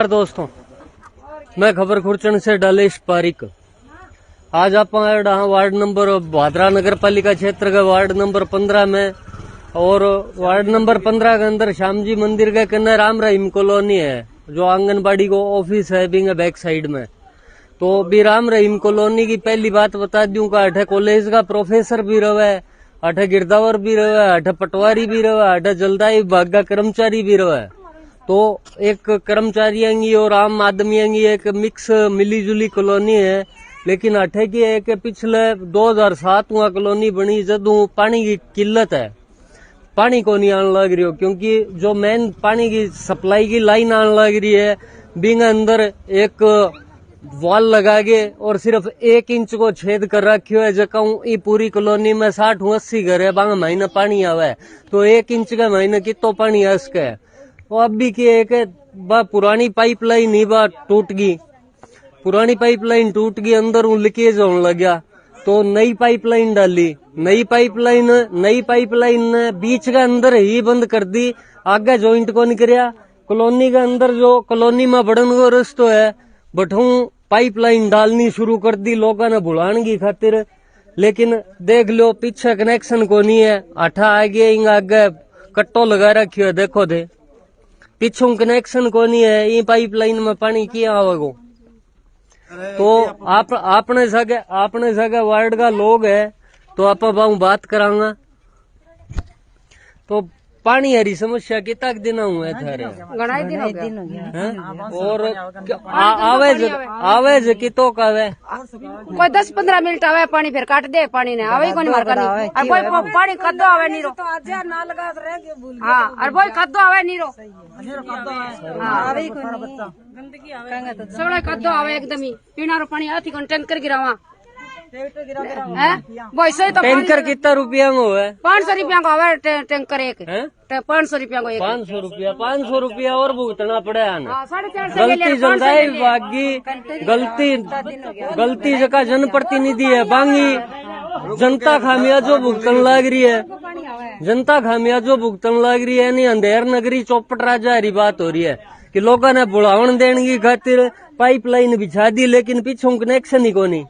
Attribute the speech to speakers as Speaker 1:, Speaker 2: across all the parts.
Speaker 1: दोस्तों, मैं खबर खुर्चन से डलेश पारिक। आज आप वार्ड नंबर भादरा नगर पालिका क्षेत्र के वार्ड नंबर 15 में और वार्ड नंबर 15 के अंदर श्याम जी मंदिर के किनारे राम रहीम कॉलोनी है, जो आंगनबाड़ी को ऑफिस है बिंग बैक साइड में। तो भी राम रहीम कॉलोनी की पहली बात बता दूं का अठे कॉलेज का प्रोफेसर भी रहे, अठे गिरदावर भी रहे, अठे पटवारी भी रहे, अठे जलदाई विभाग का कर्मचारी भी रहे। तो एक कर्मचारियों की और आम आदमियों की एक मिक्स मिली जुली कॉलोनी है। लेकिन अठे की है कि पिछले 2007 में कॉलोनी बनी जदू पानी की किल्लत है, पानी को नहीं आने लग रही हो, क्योंकि जो मेन पानी की सप्लाई की लाइन आने लग रही है बिंग अंदर एक वॉल लगा के और सिर्फ 1 इंच को छेद कर रखियो है। जकाऊ पूरी कॉलोनी में 60-80 घर है, बांग महीने पानी आवे तो 1 इंच के महीने कितो पानी है उसके। वो अब भी की एक पुरानी पाइपलाइन ही बा टूट गई, पुरानी पाइपलाइन टूट गई, अंदर लीकेज होने लगा तो नई पाइपलाइन डाली। नई पाइपलाइन ने बीच के अंदर ही बंद कर दी, आगे जॉइंट को नहीं करया। कॉलोनी के अंदर जो कॉलोनी में बढ़न को रस्तो है बठू पाइपलाइन डालनी शुरू कर दी लोगों ने बुलाने की खातिर। लेकिन देख लो पीछे कनेक्शन को नहीं है, अठा आगे कट्टो लगा रखियो है, देखो दे पीछू कनेक्शन को नहीं है, ये पाइपलाइन में पानी किया आवेगो। तो आपने सगे वार्ड का लोग है तो आप बात करांगा। तो पानी हरी समस्या कितना दिन हुए थारे?
Speaker 2: घना दिन हो गया।
Speaker 1: और आवेज कितो का आवे?
Speaker 2: कोई 10-15 मिनट आवे पानी, फिर काट दे पानी ने आवे कोई मार कर। और कोई पानी कद्दो आवे नीरो। हाँ, और कोई कद्दो आवे नीरो। सोड़ा कद्दो आवे एकदम ही पीना रो पानी आती कौन टैंकर गिरावा वैसे तो
Speaker 1: टैंकर कितना रुपया में हुआ?
Speaker 2: 500 रुपया को आवे टैंकर एक, 500 रुपया को एक।
Speaker 1: 500 रुपया और भुगतना पड़े।
Speaker 2: गलती
Speaker 1: जलदाई विभाग की गलती जगह जनप्रतिनिधि है बांगी, जनता खामियाजो भुगतन लग रही है, जनता खामियाजो भुगतन लग रही है। नहीं अंधेर नगरी चौपट राजा हरी बात हो रही है कि लोगों ने बुलावन देने की खातिर पाइपलाइन बिछा दी, लेकिन पीछों कनेक्शन ही को नहीं।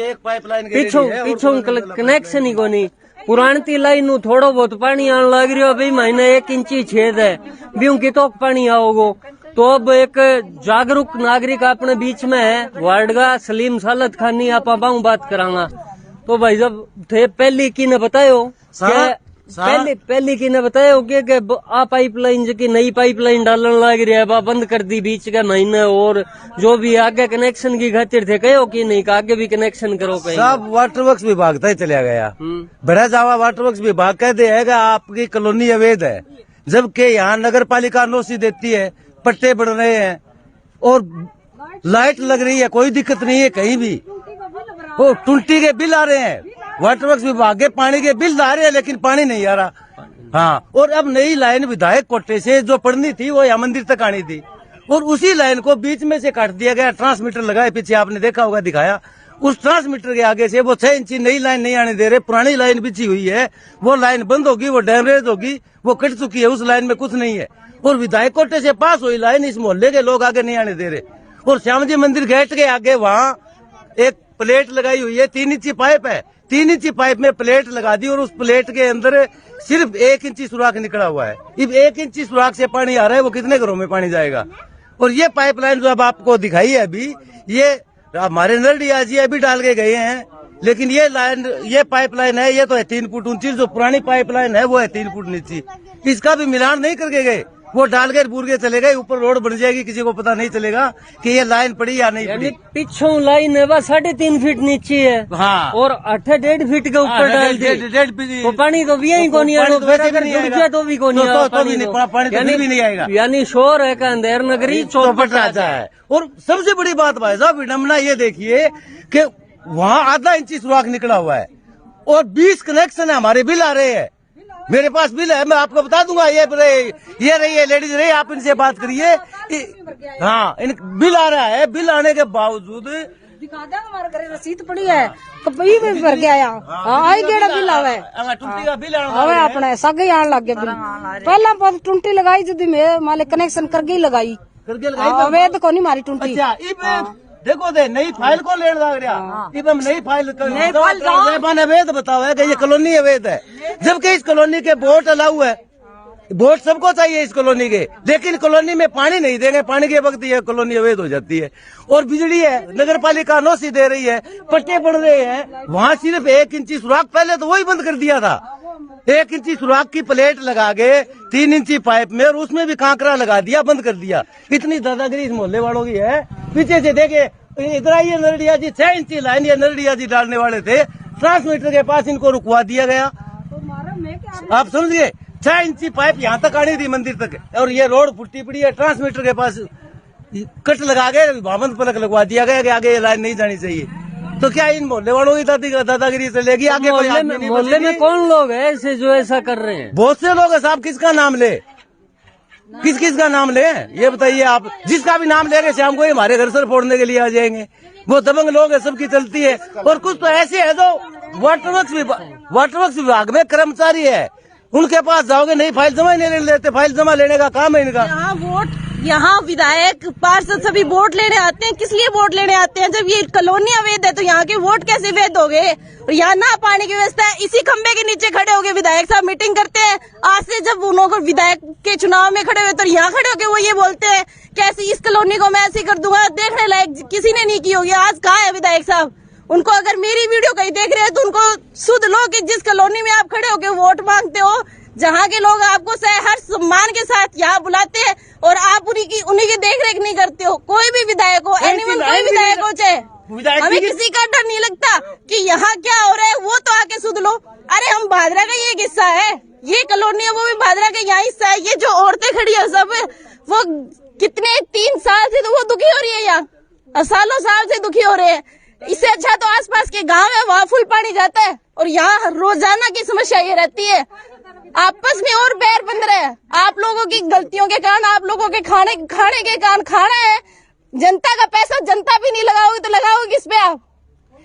Speaker 3: एक पाइपलाइन
Speaker 1: पीछों कनेक्शन ही को नहीं। पुरानी लाइन नु थोड़ा बहुत पानी आने लग रही हो भाई, महीने 1 इंची छेद है ब्यू की तो पानी आओगो। तो अब एक जागरूक नागरिक अपने बीच में है वार्ड का सलीम सालत खानी, आप बात करांगा। तो भाई जब थे पहली की ने बतायो पहली की ने बताया कि आ पाइपलाइन जो की नई पाइपलाइन डालने लग रही है बंद कर दी बीच के महीने, और जो भी आगे कनेक्शन की खातिर थे कहो कि नहीं आगे भी कनेक्शन करो कहीं।
Speaker 3: सब वाटर वर्क्स विभाग तक चला गया। बड़ा जावा वाटर वर्क्स विभाग कह देगा आपकी कॉलोनी अवैध है, जबकि यहाँ नगर पालिका नोटिस देती है, पट्टे बढ़ रहे हैं और लाइट लग रही है, कोई दिक्कत नहीं है कहीं भी। वो टुंटी के बिल आ रहे हैं, वाटर वर्क्स विभाग के पानी के बिल आ रहे हैं, लेकिन पानी नहीं आ रहा। हाँ, और अब नई लाइन विधायक कोटे से जो पड़नी थी वो यहाँ मंदिर तक आनी थी, और उसी लाइन को बीच में से काट दिया गया। ट्रांसमीटर लगाए पीछे, आपने देखा होगा, दिखाया। उस ट्रांसमीटर के आगे से वो 6 इंची नई लाइन नहीं आने दे रहे, पुरानी लाइन बिछी हुई है, वो लाइन बंद होगी, वो डैमेज होगी, वो कट चुकी है, उस लाइन में कुछ नहीं है। और विधायक कोटे से पास हुई लाइन इस मोहल्ले के लोग आगे नहीं आने दे रहे। और श्याम जी मंदिर गेट के आगे वहाँ एक प्लेट लगाई हुई है, 3 इंची पाइप है, 3 इंची पाइप में प्लेट लगा दी और उस प्लेट के अंदर सिर्फ 1 इंची सुराख निकला हुआ है। अब 1 इंची सुराख से पानी आ रहा है, वो कितने घरों में पानी जाएगा? और ये पाइपलाइन जो अब आपको दिखाई है अभी, ये हमारे नरडिया जी अभी डाल के गए हैं, लेकिन ये पाइपलाइन है, ये तो है 3 फुट ऊंची, जो पुरानी पाइपलाइन है वो है 3 फुट नीची। इसका भी मिलान नहीं करके गए, वो डाल के बूर के चले गए, ऊपर रोड बन जाएगी, किसी को पता नहीं चलेगा कि ये लाइन पड़ी या नहीं पड़ी।
Speaker 1: पिछों लाइन है 3.5 फीट नीचे है।
Speaker 3: हाँ,
Speaker 1: और 1.5 फीट के ऊपर डाल दी तो पानी तो भी को नहीं आएगा, तो भी को नहीं आएगा। यानी शोर है का अंधेर नगरी चौपट राजा है।
Speaker 3: और सबसे बड़ी बात भाई साहब विडम्बना ये देखिए कि वहाँ आधा इंची सुराख निकला हुआ है और 20 कनेक्शन है, हमारे बिल आ रहे हैं। मेरे पास बिल है, मैं आपको बता दूंगा। ये रही है लेडीज रही, आप इनसे बात करिए। हाँ, इन बिल आ रहा है, बिल आने के बावजूद
Speaker 2: दिखा दे, हमारे घर रसीद पड़ी है, कभी भी भर गया आई गेड़ा बिल आवे,
Speaker 3: टुंटी का बिल
Speaker 2: आवे अपने सगे आने लग गए बिल। पहला टुंटी लगाई जो मालिक कनेक्शन कर गई लगाई,
Speaker 3: करके
Speaker 2: अवैध को नहीं मारी टूटी।
Speaker 3: अच्छा देखो दे नई फाइल को लेने लग रहा, इब हम नई फाइल अवैध बताओ है कि ये कॉलोनी अवैध है, जबकि इस कॉलोनी के वोट अलाउ है, वोट सबको चाहिए इस कॉलोनी के, लेकिन कॉलोनी में पानी नहीं देंगे, पानी के वक्त ये कॉलोनी अवैध हो जाती है। और बिजली है, नगर पालिका नौसी दे रही है, पट्टे पड़ रहे हैं, वहाँ सिर्फ 1 इंची सुराख, पहले तो वही बंद कर दिया था, 1 इंची सुराख की प्लेट लगा के 3 इंची पाइप में, और उसमें भी कांकरा लगा दिया, बंद कर दिया। इतनी दादागिरी इस मोहल्ले वालों की है। पीछे से देखे इधर आइए, नरडिया जी 6 इंची लाइन ये नरडिया जी डालने वाले थे, ट्रांसमीटर के पास इनको रुकवा दिया गया। आप समझिए 6 इंची पाइप यहाँ तक आनी थी मंदिर तक, और ये रोड फुटी पड़ी है, ट्रांसमीटर के पास कट लगा के भावंत पलक लगवा दिया गया कि आगे ये लाइन नहीं जानी चाहिए। तो क्या इन मोहल्ले वालों की दादागिरी चलेगी आगे?
Speaker 1: मोहल्ले में कौन लोग है ऐसे जो ऐसा कर रहे हैं?
Speaker 3: बहुत से लोग हैं साहब, किसका नाम ले, किस किस का नाम ले ये बताइए आप? जिसका भी नाम लेंगे शाम को हमारे घर सर फोड़ने के लिए आ जाएंगे। वो दबंग लोग है, सबकी चलती है। और कुछ तो ऐसे है जो वाटरवर्क्स विभाग में कर्मचारी है, उनके पास जाओगे नहीं, फाइल जमा नहीं लेते, फाइल जमा लेने का काम है इनका।
Speaker 4: यहाँ विधायक पार्षद सभी वोट लेने आते हैं, किस लिए वोट लेने आते हैं? जब ये कॉलोनी अवैध है तो यहाँ के वोट कैसे वैध हो गए? और यहाँ ना पानी की व्यवस्था है, इसी खंबे के नीचे खड़े होके विधायक साहब मीटिंग करते हैं। आज से जब उन्होंने विधायक के चुनाव में खड़े हुए तो यहाँ खड़े होके वो ये बोलते हैं कैसे इस कॉलोनी को मैं ऐसे कर दूंगा, देखने लायक किसी ने नहीं की होगी। आज कहाँ है विधायक साहब? उनको अगर मेरी वीडियो कहीं देख रहे हैं तो उनको सुध लो कि जिस कॉलोनी में आप खड़े होके वोट मांगते हो, जहाँ के लोग आपको हर सम्मान के साथ यहाँ बुलाते हैं और आप उन्हीं की देख रेख नहीं करते हो। कोई भी विधायक हो, एनीवन कोई विधायक हो चाहे, हमें किसी का डर नहीं लगता कि यहाँ क्या हो रहा है, वो तो आके सुध लो। अरे हम भादरा का ये हिस्सा है, ये कॉलोनी है वो भी भादरा का यहाँ हिस्सा है। ये जो औरतें खड़ी है सब, वो कितने 3 साल से तो वो दुखी हो रही है, यहाँ सालों साल से दुखी हो रहे हैं। इससे अच्छा तो आसपास के गांव है, वहाँ फुल पानी जाता है और यहाँ रोजाना की समस्या ये रहती है। आपस में और बैर बन रहे हैं, आप लोगों की गलतियों के कारण, आप लोगों के खाने के कारण। खाना है, जनता का पैसा जनता भी नहीं लगाओगे तो लगाओगे किस पे? आप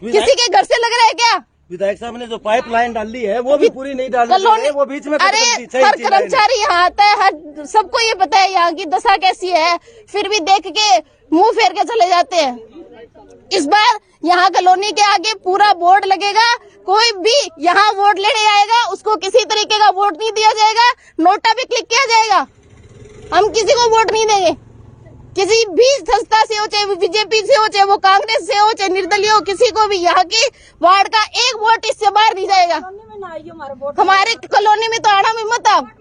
Speaker 4: किसी के घर से लग रहा है क्या?
Speaker 3: विधायक साहब ने जो पाइप लाइन डाली है वो भी पूरी नहीं डाली है, वो बीच में।
Speaker 4: अरे हर कर्मचारी यहाँ आता है, हर सबको ये पता है यहाँ की दशा कैसी है, फिर भी देख के मुंह फेर के चले जाते हैं। इस बार यहाँ कॉलोनी के आगे पूरा बोर्ड लगेगा, कोई भी यहाँ वोट लेने आएगा उसको किसी तरीके का वोट नहीं दिया जाएगा, नोटा भी क्लिक किया जाएगा। हम किसी को वोट नहीं देंगे, किसी भी संस्था से हो, चाहे वो बीजेपी से हो, चाहे वो कांग्रेस से हो, चाहे निर्दलीय हो, किसी को भी यहाँ की वार्ड का एक वोट इससे बाहर नहीं जाएगा। हमारे कॉलोनी में तो आड़ा में मत आप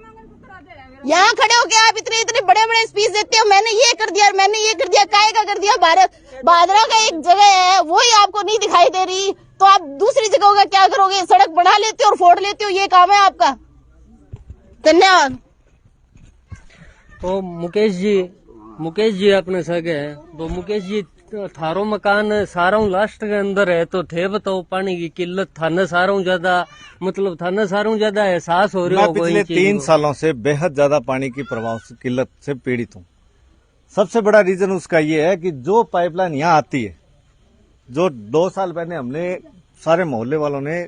Speaker 4: यहाँ खड़े होके आप इतने बड़े स्पीच देते हो, मैंने ये कर दिया, मैंने ये कर दिया, काय का कर दिया। भादरा का एक जगह है वो ही आपको नहीं दिखाई दे रही, तो आप दूसरी जगहों का क्या करोगे? सड़क बना लेते हो और फोड़ लेते हो, ये काम है आपका। धन्यवाद।
Speaker 1: तो मुकेश जी अपने सगे हैं, तो मुकेश जी थारो मकान सारों लास्ट के अंदर है, तो थे बताओ पानी की किल्लत थाने सारों ज्यादा, मतलब थाने सारों ज्यादा एहसास हो रही हो?
Speaker 5: पिछले 3 सालों से बेहद ज्यादा पानी की प्रभाव से किल्लत से पीड़ित हूँ। सबसे बड़ा रीजन उसका ये है कि जो पाइपलाइन यहाँ आती है, जो 2 साल पहले हमने सारे मोहल्ले वालों ने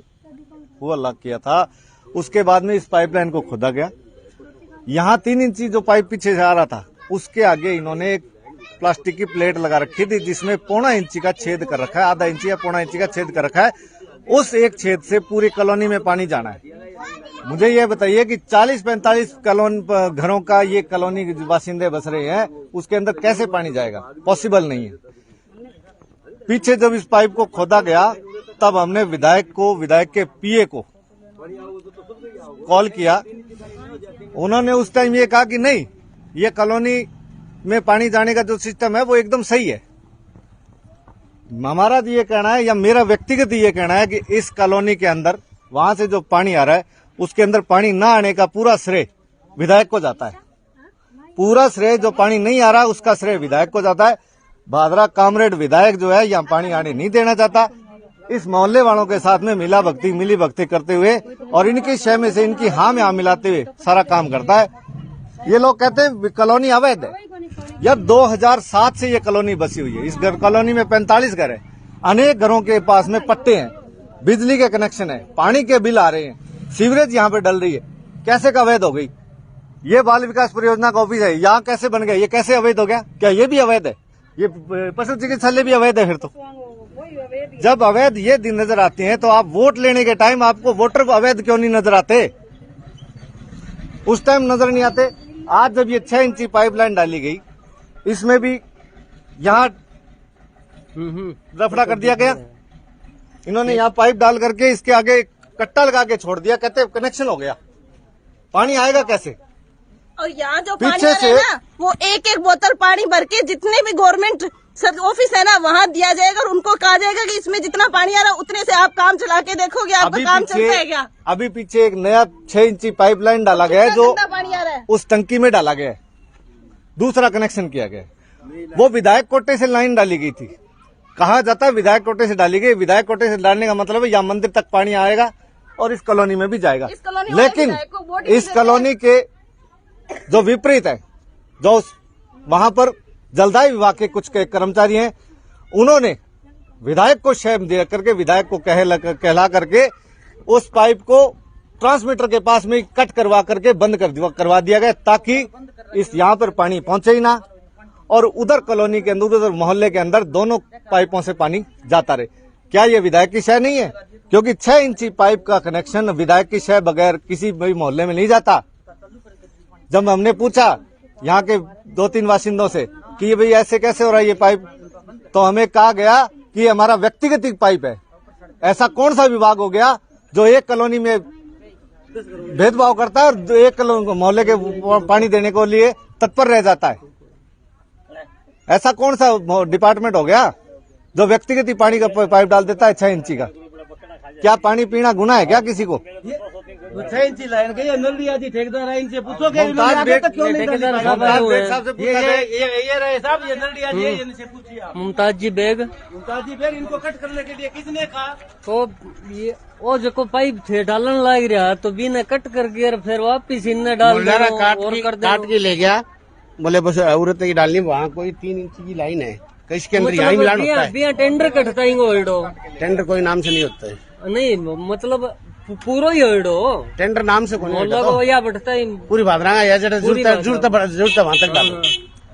Speaker 5: वो अलग किया था, उसके बाद में इस पाइपलाइन को खोदा गया। यहाँ 3 इंची जो पाइप पीछे से आ रहा था उसके आगे इन्होंने एक प्लास्टिक की प्लेट लगा रखी थी जिसमें 1.25 इंची का छेद कर रखा है, आधा इंची या 1.25 इंची का छेद कर रखा है। उस एक छेद से पूरी कॉलोनी में पानी जाना है। मुझे ये बताइए कि 40-45 घरों का ये कॉलोनी बासिंदे बस रहे हैं, उसके अंदर कैसे पानी जाएगा? पॉसिबल नहीं है। पीछे जब इस पाइप को खोदा गया तब हमने विधायक के पीए को कॉल किया। उन्होंने उस टाइम ये कहा कि नहीं, ये कॉलोनी में पानी जाने का जो सिस्टम है वो एकदम सही है। हमारा ये कहना है, या मेरा व्यक्तिगत ये कहना है कि इस कॉलोनी के अंदर वहां से जो पानी आ रहा है उसके अंदर पानी ना आने का पूरा श्रेय विधायक को जाता है। पूरा श्रेय जो पानी नहीं आ रहा है उसका श्रेय विधायक को जाता है। भादरा कामरेड विधायक जो है यहाँ पानी आने नहीं देना चाहता। इस मोहल्ले वालों के साथ में मिली भक्ति करते हुए और इनकी शय में से इनकी हाँ में हाँ मिलाते हुए सारा काम करता है। ये लोग कहते हैं कॉलोनी अवैध है। यार 2007 से ये कॉलोनी बसी हुई है। इस कॉलोनी में 45 घर है। अनेक घरों के पास में पट्टे हैं, बिजली के कनेक्शन है, पानी के बिल आ रहे हैं, सीवरेज यहाँ पे डल रही है। कैसे का अवैध हो गई? ये बाल विकास परियोजना का ऑफिस है, यहाँ कैसे बन गया? ये कैसे अवैध हो गया? क्या ये भी अवैध है? ये पशु चिकित्सालय भी अवैध है फिर तो। जब अवैध ये दिन नजर आते हैं तो आप वोट लेने के टाइम आपको वोटर को अवैध क्यों नहीं नजर आते? उस टाइम नजर नहीं आते। आज जब ये 6 इंची पाइपलाइन डाली गई, इसमें भी यहाँ रफड़ा कर दिया गया। इन्होंने यहाँ पाइप डाल करके इसके आगे कट्टा लगा के छोड़ दिया, कहते कनेक्शन हो गया। पानी आएगा कैसे?
Speaker 4: और यहाँ जो पानी आ रहा है ना, वो एक एक बोतल पानी भर के जितने भी गवर्नमेंट ऑफिस है ना, वहाँ दिया जाएगा और उनको कहा जाएगा कि इसमें जितना पानी आ रहा है उतने से आप काम चला के देखोगे, आपका काम चलता है क्या?
Speaker 5: अभी पीछे एक नया 6 इंची पाइपलाइन डाला गया है, जो
Speaker 4: पानी आ रहा है
Speaker 5: उस टंकी में डाला गया है, दूसरा कनेक्शन किया गया है। वो विधायक कोटे से लाइन डाली गई थी। कहा जाता है विधायक कोटे से डाली गई। विधायक कोटे से डालने का मतलब है यहाँ मंदिर तक पानी आएगा और इस कॉलोनी में भी जाएगा। लेकिन इस कॉलोनी के जो विपरीत है, जो वहां पर जलदाय विभाग के कुछ कर्मचारी हैं, उन्होंने विधायक को शैम दे करके, विधायक को कहला करके उस पाइप को ट्रांसमीटर के पास में कट करवा करके बंद करवा दिया गया, ताकि इस यहाँ पर पानी पहुंचे ही ना और उधर कॉलोनी के अंदर, उधर मोहल्ले के अंदर दोनों पाइपों से पानी जाता रहे। क्या ये विधायक की शय नहीं है? क्योंकि 6 इंची पाइप का कनेक्शन विधायक की शय बगैर किसी भी मोहल्ले में नहीं जाता। जब हमने पूछा यहाँ के 2-3 बाशिंदों से कि ये भाई ऐसे कैसे हो रहा है ये पाइप, तो हमें कहा गया कि ये हमारा व्यक्तिगत पाइप है। ऐसा कौन सा विभाग हो गया जो एक कॉलोनी में भेदभाव करता है और एक मोहल्ले के पानी देने को लिए तत्पर रह जाता है? ऐसा कौन सा डिपार्टमेंट हो गया जो व्यक्तिगत पानी का पाइप डाल देता है 6 इंची का? क्या पानी पीना गुनाह है क्या किसी को?
Speaker 3: 6 इंची लाइन के ये नल दिया जी ठेकेदार है, इनसे पूछो कि
Speaker 5: मुमताज बेग
Speaker 3: क्यों नहीं
Speaker 1: ठेकेदार
Speaker 3: डाली?
Speaker 1: साहब आए हुए हैं।
Speaker 3: ये रहे साहब, ये नल दिया जी, इनसे पूछिए आप।
Speaker 1: मुमताज जी बेग,
Speaker 3: इनको कट करने के लिए किसने कहा?
Speaker 1: तो ये वो जो पाइप थे डालन लग रहा तो बिना कट करके फिर वापिस इनने डाल दिया और
Speaker 6: काट के ले गया। बोले बस औरत की डालनी, वहाँ कोई 3 इंच की लाइन है, इसके अंदर यहाँ मिलान होता है।
Speaker 1: बिया टेंडर कटता ही होइडो,
Speaker 6: टेंडर कोई नाम से नहीं होता है।
Speaker 1: नहीं मतलब पूरा ही होइडो,
Speaker 6: टेंडर नाम से कोई नहीं होता।
Speaker 1: या बढ़ता ही
Speaker 6: पूरी भादरा जरूरत वहाँ तक डालो।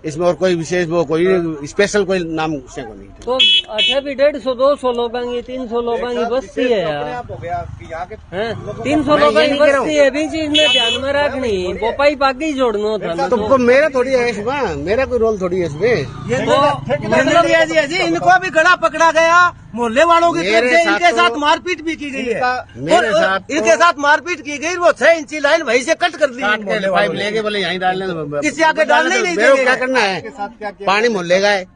Speaker 6: इसमें और कोई विशेष वो कोई स्पेशल कोई नाम से को नहीं।
Speaker 1: तो अच्छा भी 150-200 लोग आएंगे, 300 लोग आएंगे, बस्ती है यार। 300 लोग आएंगे बस्ती है, भी चीज में ध्यान में रखनी, वो पाइप आगे ही जोड़ना था।
Speaker 6: तो मेरा थोड़ी है इसमें, मेरा कोई रोल थोड़ी है इसमें।
Speaker 3: जी इनको भी गला पकड़ा गया, मोहल्ले वालों की तरफ से इनके साथ मारपीट भी की गई है।
Speaker 6: मेरे साथ
Speaker 3: इनके साथ मारपीट की गई, वो 6 इंची लाइन वहीं से कट कर दी।
Speaker 6: पाइप लेके बोले यहीं डालने,
Speaker 3: किसी आगे डालने ही नहीं
Speaker 6: मेरे को
Speaker 3: देंगे।
Speaker 6: क्या करना है? पानी मोहल्ले का है,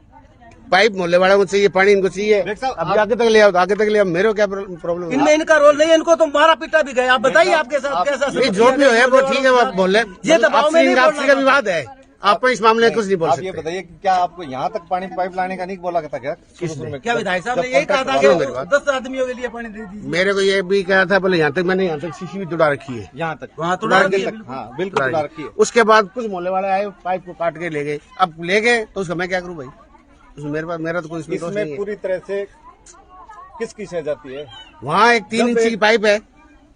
Speaker 6: पाइप मोहल्ले वालों को चाहिए, पानी इनको चाहिए। अब आगे तक ले आओ, आगे तक ले आओ, मेरे को क्या प्रॉब्लम?
Speaker 3: इनमें इनका रोल नहीं है, इनको तो मारा पीटा भी गया। आप बताइए आपके साथ कैसा?
Speaker 6: जो भी है वो ठीक है, वो मोहल्ले
Speaker 3: ये दबाव में नहीं
Speaker 6: आपसी का विवाद है, आप इस मामले में कुछ नहीं बोल
Speaker 5: आप ये
Speaker 6: सकते।
Speaker 5: बताइए कि क्या आपको यहाँ तक पानी पाइप लाने का नहीं बोला था क्या?
Speaker 3: क्या विधायक साहब ने यही कहा था कि 10 आदमियों के लिए पानी दे दीजिए।
Speaker 6: मेरे को ये भी कहा था, बोले यहाँ तक मैंने यहाँ तक शीशी भी तुड़ा रखी है,
Speaker 5: यहाँ तक
Speaker 3: वहाँ तो डाल दी।
Speaker 5: हाँ बिल्कुल तुड़ा रखी है।
Speaker 6: उसके बाद कुछ मोहल्ले वाले आए, पाइप को काट के ले गए। अब ले गए तो उसका मैं क्या करूँ भाई? उसमें मेरे पास, मेरा तो कोई इसमें दोष नहीं
Speaker 5: इसमें
Speaker 6: है।
Speaker 5: पूरी तरह से किसकी शय जाती है?
Speaker 6: वहाँ एक 3 इंच की पाइप है,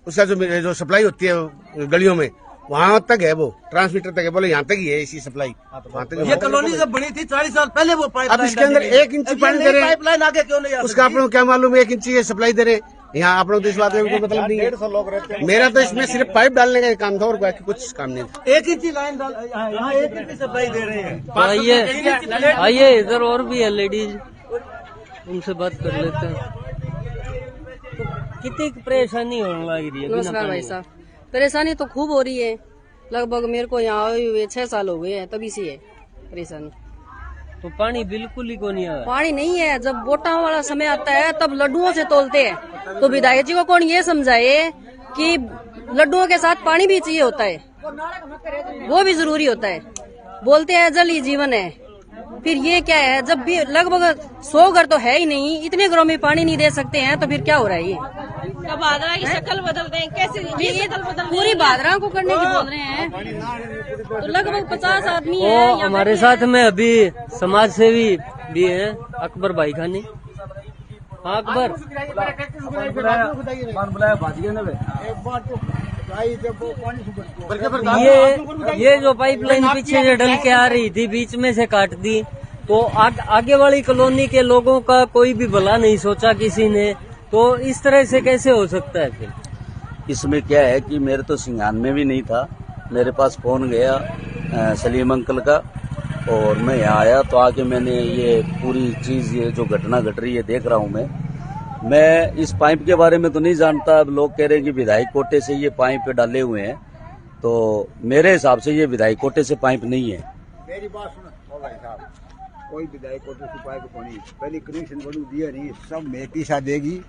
Speaker 6: उसका जो सप्लाई होती है गलियों में, वहाँ तक है, वो ट्रांसमीटर तक है। बोले यहाँ तक ही है इसी सप्लाई, वहाँ तक।
Speaker 3: ये कॉलोनी जब बनी थी 40 साल पहले वो पाइप,
Speaker 6: अब इसके अंदर 1 इंच पानी दे रहे हैं,
Speaker 3: पाइपलाइन आगे क्यों नहीं आ
Speaker 6: उसका आप लोग क्या मालूम? 1 इंच ये सप्लाई दे रहे, यहाँ आप लोग इस बात में कोई मतलब नहीं है।
Speaker 5: 150 लोग रहते हैं।
Speaker 6: मेरा तो इसमें सिर्फ पाइप डालने का काम था और बाकी कुछ काम नहीं था।
Speaker 3: 1 इंची लाइन यहाँ 1 इंची सप्लाई दे रहे हैं।
Speaker 1: आइए आइए, इधर और भी है लेडीज, उनसे बात कर लेते हैं। कितनी परेशानी होने लग रही है?
Speaker 2: नमस्कार भाई साहब, परेशानी तो खूब हो रही है। लगभग मेरे को यहाँ आए हुए 6 साल हो गए हैं, तभी से है परेशानी।
Speaker 1: तो पानी बिल्कुल ही को नहीं आ रहा।
Speaker 2: पानी नहीं है। जब वोटा वाला समय आता है तब लड्डुओं से तोलते हैं। तो विधायक जी को कौन ये समझाए कि लड्डुओं के साथ पानी भी चाहिए होता है, वो भी जरूरी होता है। बोलते हैं जल ही जीवन है, फिर ये क्या है? जब भी लगभग 100 घर तो है ही नहीं, इतने घरों में पानी नहीं दे सकते हैं, तो फिर क्या हो रहा है? ये
Speaker 4: भादरा की शक्ल बदल दें कैसे? ये शक्ल बदल
Speaker 2: पूरी भादरा को करने की बोल रहे हैं। तो लगभग 50 आदमी
Speaker 1: वो
Speaker 2: है
Speaker 1: हमारे साथ में अभी समाज सेवी भी है, अकबर भाई खानी। हाँ अकबर, ये जो पाइपलाइन पीछे से डल के आ रही थी बीच में से काट दी, तो आगे वाली कॉलोनी के लोगों का कोई भी भला नहीं सोचा किसी ने, तो इस तरह से कैसे हो सकता है फिर?
Speaker 7: इसमें क्या है कि मेरे तो सिंगान में भी नहीं था, मेरे पास फोन गया सलीम अंकल का और मैं यहाँ आया, तो आके मैंने ये पूरी चीज, ये जो घटना घट रही है देख रहा हूँ मैं इस पाइप के बारे में तो नहीं जानता। अब लोग कह रहे हैं कि विधायक कोटे से ये पाइप डाले हुए हैं, तो मेरे हिसाब से ये विधायक कोटे से पाइप नहीं है।
Speaker 8: मेरी बात सुनो भाई साहब, कोई विधायक कोटे से पाइप को नहीं, पहले कनेक्शन दिया नहीं, सब मेटी सा देगी।